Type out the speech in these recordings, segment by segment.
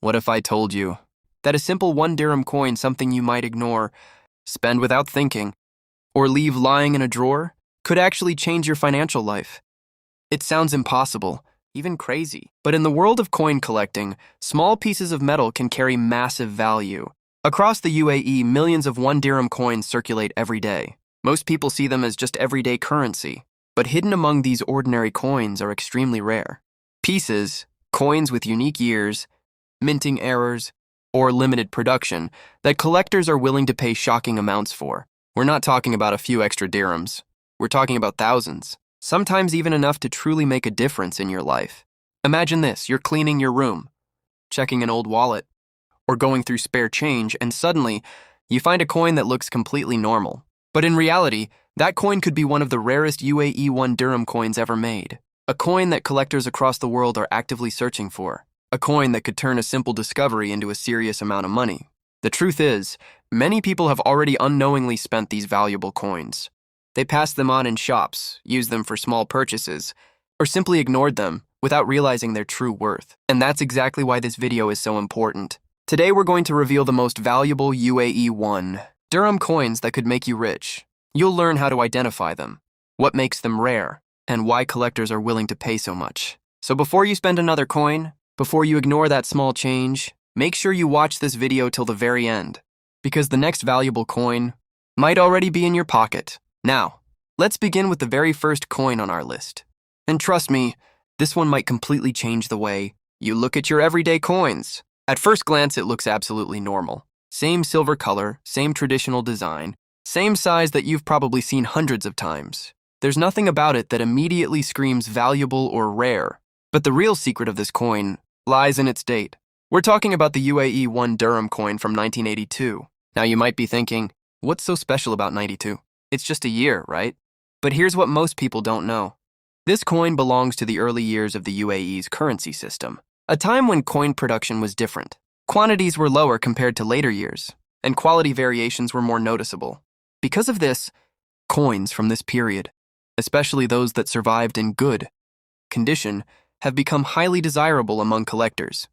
What if I told you that a simple 1 dirham coin, something you might ignore, spend without thinking, or leave lying in a drawer, could actually change your financial life? It sounds impossible, even crazy. But in the world of coin collecting, small pieces of metal can carry massive value. Across the UAE, millions of 1 dirham coins circulate every day. Most people see them as just everyday currency, but hidden among these ordinary coins are extremely rare. Pieces, coins with unique years, minting errors, or limited production that collectors are willing to pay shocking amounts for. We're not talking about a few extra dirhams. We're talking about thousands, sometimes even enough to truly make a difference in your life. Imagine this: you're cleaning your room, checking an old wallet, or going through spare change, and suddenly you find a coin that looks completely normal. But in reality, that coin could be one of the rarest UAE 1 dirham coins ever made. A coin that collectors across the world are actively searching for. A coin that could turn a simple discovery into a serious amount of money. The truth is, many people have already unknowingly spent these valuable coins. They passed them on in shops, used them for small purchases, or simply ignored them without realizing their true worth. And that's exactly why this video is so important. Today we're going to reveal the most valuable UAE 1 dirham coins that could make you rich. You'll learn how to identify them, what makes them rare, and why collectors are willing to pay so much. So before you spend another coin, before you ignore that small change, make sure you watch this video till the very end, because the next valuable coin might already be in your pocket. Now, let's begin with the very first coin on our list. And trust me, this one might completely change the way you look at your everyday coins. At first glance, it looks absolutely normal. Same silver color, same traditional design, same size that you've probably seen hundreds of times. There's nothing about it that immediately screams valuable or rare. But the real secret of this coin lies in its date. We're talking about the UAE 1 dirham coin from 1982. Now you might be thinking, what's so special about 92? It's just a year, right? But here's what most people don't know. This coin belongs to the early years of the UAE's currency system, a time when coin production was different. Quantities were lower compared to later years, and quality variations were more noticeable. Because of this, coins from this period, especially those that survived in good condition, have become highly desirable among collectors.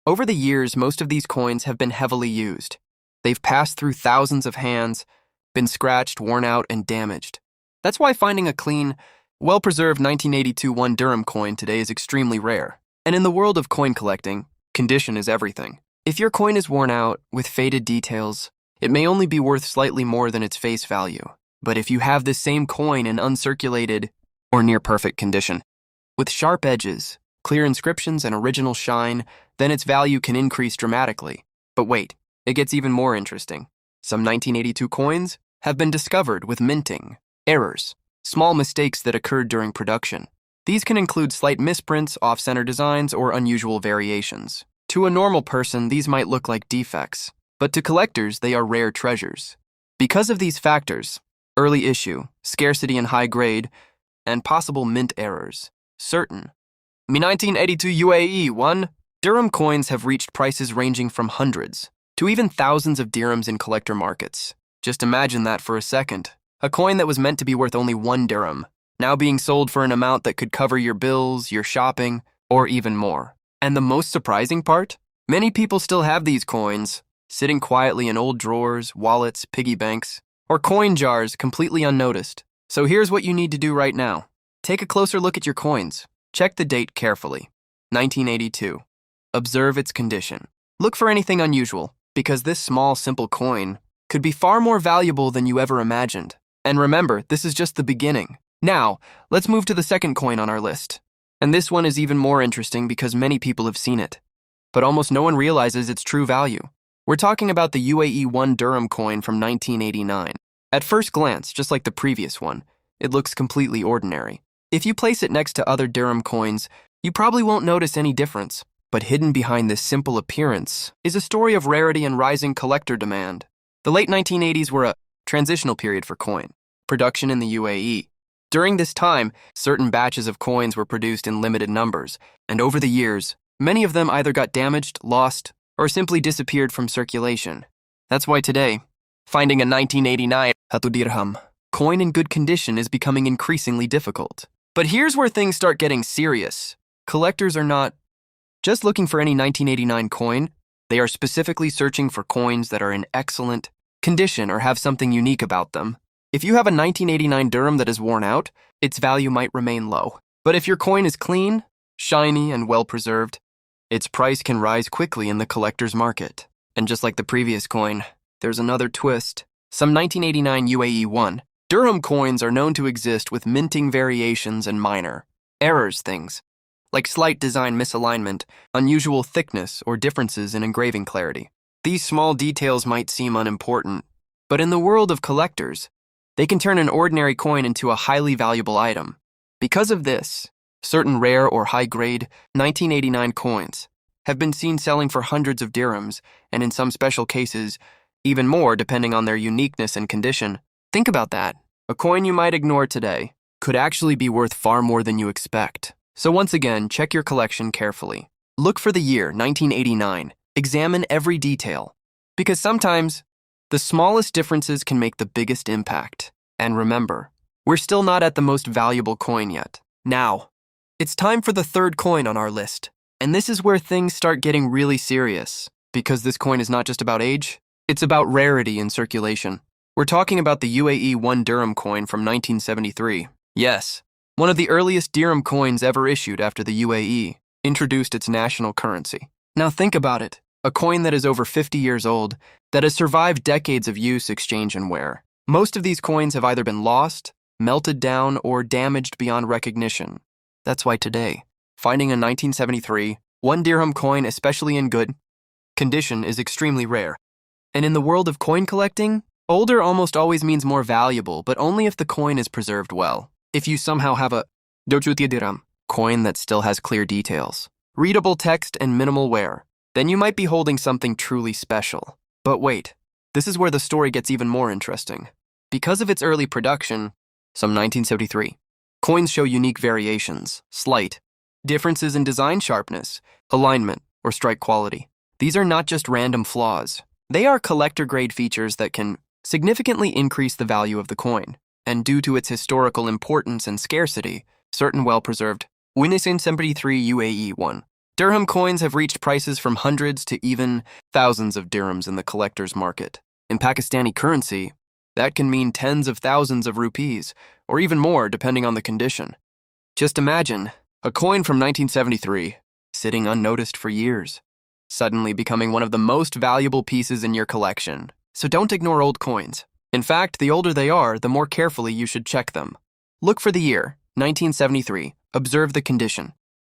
Over the years, most of these coins have been heavily used. They've passed through thousands of hands, been scratched, worn out, and damaged. That's why finding a clean, well-preserved 1982 1 dirham coin today is extremely rare. And in the world of coin collecting, condition is everything. If your coin is worn out, with faded details, it may only be worth slightly more than its face value. But if you have this same coin in uncirculated or near-perfect condition, with sharp edges, clear inscriptions, and original shine, then its value can increase dramatically. But wait, it gets even more interesting. Some 1982 coins have been discovered with minting errors, small mistakes that occurred during production. These can include slight misprints, off-center designs, or unusual variations. To a normal person, these might look like defects, but to collectors, they are rare treasures. Because of these factors, early issue, scarcity and high grade, and possible mint errors, certain 1982 UAE 1 dirham coins have reached prices ranging from hundreds to even thousands of dirhams in collector markets. Just imagine that for a second. A coin that was meant to be worth only 1 dirham, now being sold for an amount that could cover your bills, your shopping, or even more. And the most surprising part? Many people still have these coins, sitting quietly in old drawers, wallets, piggy banks, or coin jars completely unnoticed. So here's what you need to do right now. Take a closer look at your coins. Check the date carefully. 1982. Observe its condition. Look for anything unusual, because this small, simple coin could be far more valuable than you ever imagined. And remember, this is just the beginning. Now, let's move to the second coin on our list. And this one is even more interesting because many people have seen it, but almost no one realizes its true value. We're talking about the UAE 1 dirham coin from 1989. At first glance, just like the previous one, it looks completely ordinary. If you place it next to other dirham coins, you probably won't notice any difference. But hidden behind this simple appearance is a story of rarity and rising collector demand. The late 1980s were a transitional period for coin production in the UAE. During this time, certain batches of coins were produced in limited numbers, and over the years, many of them either got damaged, lost, or simply disappeared from circulation. That's why today, finding a 1989 dirham coin in good condition is becoming increasingly difficult. But here's where things start getting serious. Collectors are not just looking for any 1989 coin. They are specifically searching for coins that are in excellent condition or have something unique about them. If you have a 1989 dirham that is worn out, its value might remain low. But if your coin is clean, shiny, and well-preserved, its price can rise quickly in the collector's market. And just like the previous coin, there's another twist. Some 1989 UAE1 dirham coins are known to exist with minting variations and minor errors things, like slight design misalignment, unusual thickness, or differences in engraving clarity. These small details might seem unimportant, but in the world of collectors, they can turn an ordinary coin into a highly valuable item. Because of this, certain rare or high-grade 1989 coins have been seen selling for hundreds of dirhams, and in some special cases, even more depending on their uniqueness and condition. Think about that. A coin you might ignore today could actually be worth far more than you expect. So once again, check your collection carefully. Look for the year 1989. Examine every detail, because sometimes the smallest differences can make the biggest impact. And remember, we're still not at the most valuable coin yet. Now, it's time for the third coin on our list. And this is where things start getting really serious, because this coin is not just about age, it's about rarity in circulation. We're talking about the UAE 1 dirham coin from 1973. Yes, one of the earliest dirham coins ever issued after the UAE introduced its national currency. Now think about it, a coin that is over 50 years old, that has survived decades of use, exchange, and wear. Most of these coins have either been lost, melted down, or damaged beyond recognition. That's why today, finding a 1973 1 dirham coin, especially in good condition, is extremely rare. And in the world of coin collecting, older almost always means more valuable, but only if the coin is preserved well. If you somehow have a dirham coin that still has clear details, readable text, and minimal wear, then you might be holding something truly special. But wait, this is where the story gets even more interesting. Because of its early production, some 1973, coins show unique variations, slight differences in design sharpness, alignment, or strike quality. These are not just random flaws. They are collector-grade features that can significantly increase the value of the coin. And due to its historical importance and scarcity, certain well-preserved 1973 UAE1 dirham coins have reached prices from hundreds to even thousands of dirhams in the collector's market. In Pakistani currency, that can mean tens of thousands of rupees, or even more depending on the condition. Just imagine a coin from 1973 sitting unnoticed for years, suddenly becoming one of the most valuable pieces in your collection. So don't ignore old coins. In fact, the older they are, the more carefully you should check them. Look for the year, 1973. Observe the condition.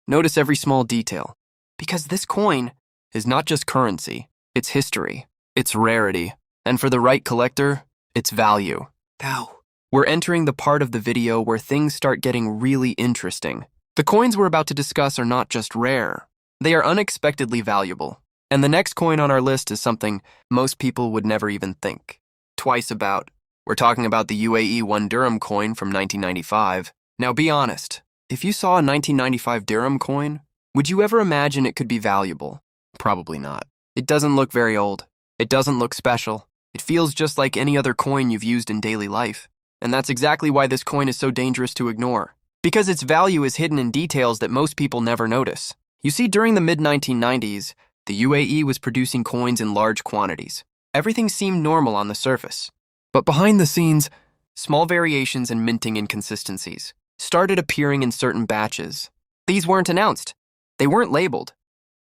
Notice every small detail. Because this coin is not just currency, it's history, it's rarity, and for the right collector, it's value. Now, we're entering the part of the video where things start getting really interesting. The coins we're about to discuss are not just rare, they are unexpectedly valuable. And the next coin on our list is something most people would never even think twice about. We're talking about the UAE 1 dirham coin from 1995. Now be honest, if you saw a 1995 dirham coin, would you ever imagine it could be valuable? Probably not. It doesn't look very old. It doesn't look special. It feels just like any other coin you've used in daily life. And that's exactly why this coin is so dangerous to ignore. Because its value is hidden in details that most people never notice. You see, during the mid-1990s, the UAE was producing coins in large quantities. Everything seemed normal on the surface. But behind the scenes, small variations and minting inconsistencies started appearing in certain batches. These weren't announced. They weren't labeled.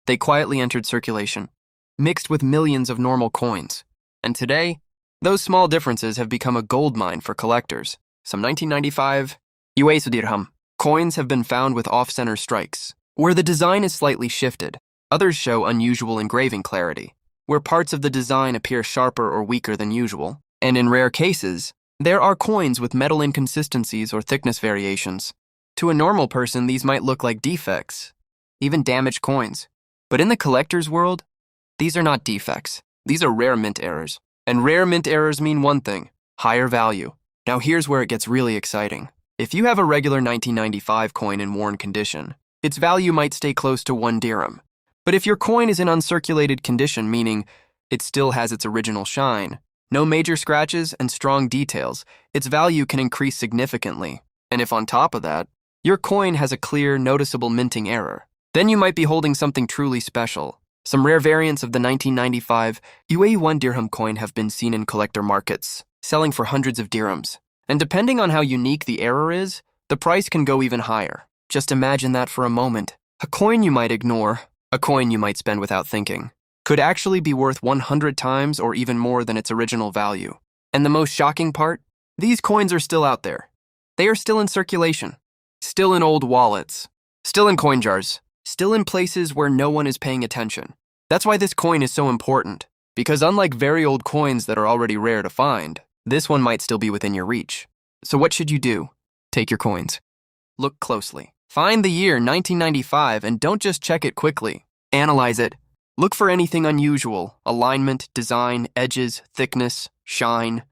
They quietly entered circulation, mixed with millions of normal coins. And today, those small differences have become a goldmine for collectors. Some 1995 UAE dirham coins have been found with off-center strikes, where the design is slightly shifted. Others show unusual engraving clarity, where parts of the design appear sharper or weaker than usual. And in rare cases, there are coins with metal inconsistencies or thickness variations. To a normal person, these might look like defects, even damaged coins. But in the collector's world, these are not defects. These are rare mint errors. And rare mint errors mean one thing: higher value. Now here's where it gets really exciting. If you have a regular 1995 coin in worn condition, its value might stay close to 1 dirham. But if your coin is in uncirculated condition, meaning it still has its original shine, no major scratches, and strong details, its value can increase significantly. And if on top of that, your coin has a clear, noticeable minting error, then you might be holding something truly special. Some rare variants of the 1995 UAE 1 dirham coin have been seen in collector markets, selling for hundreds of dirhams. And depending on how unique the error is, the price can go even higher. Just imagine that for a moment. A coin you might ignore, a coin you might spend without thinking, could actually be worth 100 times or even more than its original value. And the most shocking part? These coins are still out there. They are still in circulation, still in old wallets, still in coin jars, still in places where no one is paying attention. That's why this coin is so important, because unlike very old coins that are already rare to find, this one might still be within your reach. So what should you do? Take your coins. Look closely. Find the year 1995 and don't just check it quickly. Analyze it. Look for anything unusual: alignment, design, edges, thickness, shine.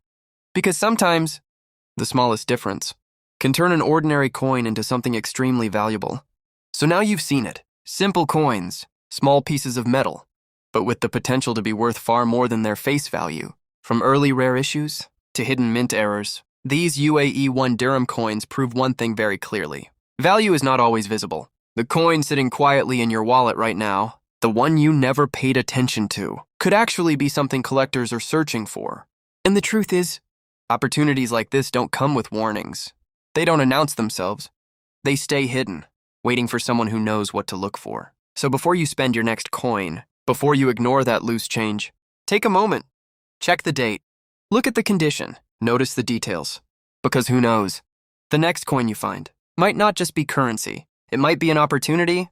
Because sometimes the smallest difference can turn an ordinary coin into something extremely valuable. So now you've seen it. Simple coins, small pieces of metal, but with the potential to be worth far more than their face value. From early rare issues to hidden mint errors, these UAE 1 dirham coins prove one thing very clearly. Value is not always visible. The coin sitting quietly in your wallet right now, the one you never paid attention to, could actually be something collectors are searching for. And the truth is, opportunities like this don't come with warnings. They don't announce themselves. They stay hidden, waiting for someone who knows what to look for. So before you spend your next coin, before you ignore that loose change, take a moment. Check the date. Look at the condition. Notice the details. Because who knows? The next coin you find might not just be currency. It might be an opportunity,